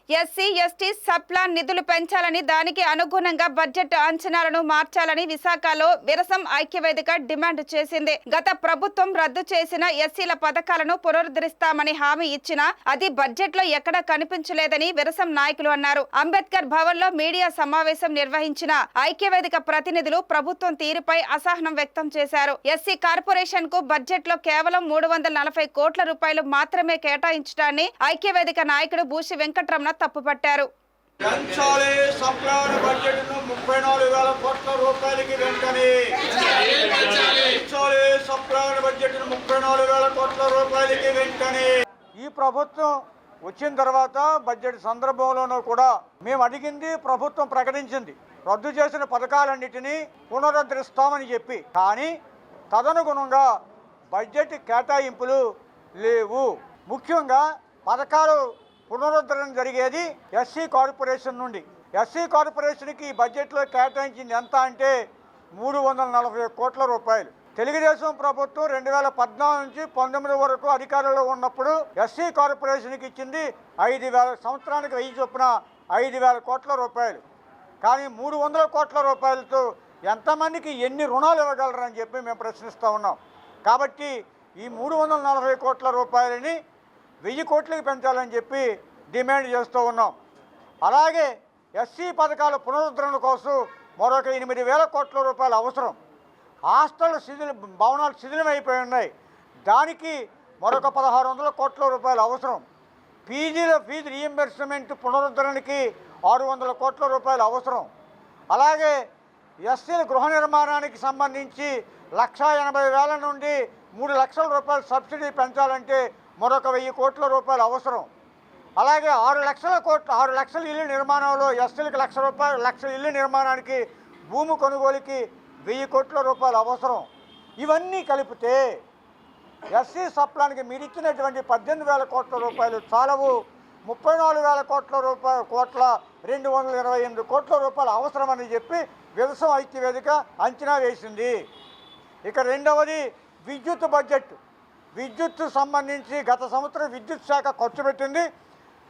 SC, ST sub plan నిధులు పెంచాలని, దానికి అనుగుణంగా బడ్జెట్ అంచనాలను మార్చాలని విశాఖలో విరసం ఐక్యవేదిక డిమాండ్ చేసింది. గత ప్రభుత్వం రద్దు చేసిన ఎస్సీల పథకాలను పునరుద్ధరిస్తామని హామీ ఇచ్చినా అది బడ్జెట్ లో ఎక్కడా కనిపించలేదని విరసం నాయకులు అన్నారు. అంబేద్కర్ భవన్ లో మీడియా సమావేశం నిర్వహించిన ఐక్యవేదిక ప్రతినిధులు ప్రభుత్వం తీరుపై అసహనం వ్యక్తం చేశారు. ఎస్సీ కార్పొరేషన్ కు బడ్జెట్ లో కేవలం 340 కోట్ల రూపాయలు మాత్రమే కేటాయించడాన్ని ఐక్యవేదిక నాయకుడు బూసి వెంకటరమణ తప్పుపట్టారు. పెంచాలి సప్లాన్ బడ్జెట్ను 34,000 కోట్ల రూపాయలకి వెంటనే పెంచాలి సప్లాన్ బడ్జెట్ను 34,000 కోట్ల రూపాయలకి వెంటనే. ఈ ప్రభుత్వం వచ్చిన తర్వాత బడ్జెట్ సందర్భంలోనూ కూడా మేము అడిగింది, ప్రభుత్వం ప్రకటించింది రద్దు చేసిన పథకాలన్నిటినీ పునరుద్ధరిస్తామని చెప్పి. కానీ తదనుగుణంగా బడ్జెట్ కేటాయింపులు లేవు. ముఖ్యంగా పథకాలు పునరుద్ధరణ జరిగేది ఎస్సీ కార్పొరేషన్ నుండి. ఎస్సీ కార్పొరేషన్కి బడ్జెట్లో కేటాయించింది ఎంత అంటే 340 కోట్ల రూపాయలు. తెలుగుదేశం ప్రభుత్వం 2014 నుంచి 19 వరకు అధికారంలో ఉన్నప్పుడు ఎస్సీ కార్పొరేషన్కి ఇచ్చింది 5,000, సంవత్సరానికి 1000 చొప్పున 5,000 కోట్ల రూపాయలు. కానీ 300 కోట్ల రూపాయలతో ఎంతమందికి ఎన్ని రుణాలు ఇవ్వగలరని చెప్పి మేము ప్రశ్నిస్తూ ఉన్నాం. కాబట్టి ఈ 340 కోట్ల రూపాయలని 1000 కోట్లకి పెంచాలని చెప్పి డిమాండ్ చేస్తూ ఉన్నాం. అలాగే ఎస్సీ పథకాల పునరుద్ధరణ కోసం మరొక 8,000 కోట్ల రూపాయలు అవసరం. హాస్టల్ భవనాలు శిథిలమైపోయి ఉన్నాయి, దానికి మరొక 1,600 కోట్ల రూపాయలు అవసరం. పీజీల ఫీజు రీఎంబర్స్మెంట్ పునరుద్ధరణకి 600 కోట్ల రూపాయలు అవసరం. అలాగే ఎస్సీల గృహ నిర్మాణానికి సంబంధించి 1,80,000 నుండి 3 లక్షల రూపాయలు సబ్సిడీ పెంచాలంటే మరొక 1000 కోట్ల రూపాయలు అవసరం. అలాగే 6 లక్షల ఇల్లు నిర్మాణంలో ఎస్సీలకు 1,00,000 లక్ష ఇల్లు నిర్మాణానికి భూమి కొనుగోలుకి 1000 కోట్ల రూపాయలు అవసరం. ఇవన్నీ కలిపితే ఎస్సీ సప్లాన్కి మీరు ఇచ్చినటువంటి 18,000 కోట్ల రూపాయలు చాలవు. 34,000 కోట్ల 228 కోట్ల రూపాయలు అవసరమని చెప్పి విరసం ఐక్యవేదిక అంచనా వేసింది. ఇక రెండవది విద్యుత్ బడ్జెట్. విద్యుత్ సంబంధించి గత సంవత్సరం విద్యుత్ శాఖ ఖర్చు పెట్టింది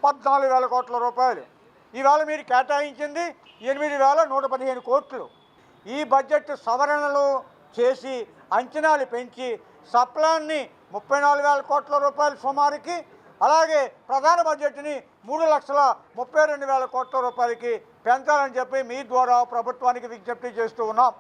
14,000 కోట్ల రూపాయలు. ఇవాళ మీరు కేటాయించింది 8,115 కోట్లు. ఈ బడ్జెట్ సవరణలు చేసి అంచనాలు పెంచి సప్లాన్ని 34,000 కోట్ల రూపాయలు సుమారుకి, అలాగే ప్రధాన బడ్జెట్ని 3,32,000 కోట్ల రూపాయలకి పెంచాలని చెప్పి మీ ద్వారా ప్రభుత్వానికి విజ్ఞప్తి చేస్తూ ఉన్నాం.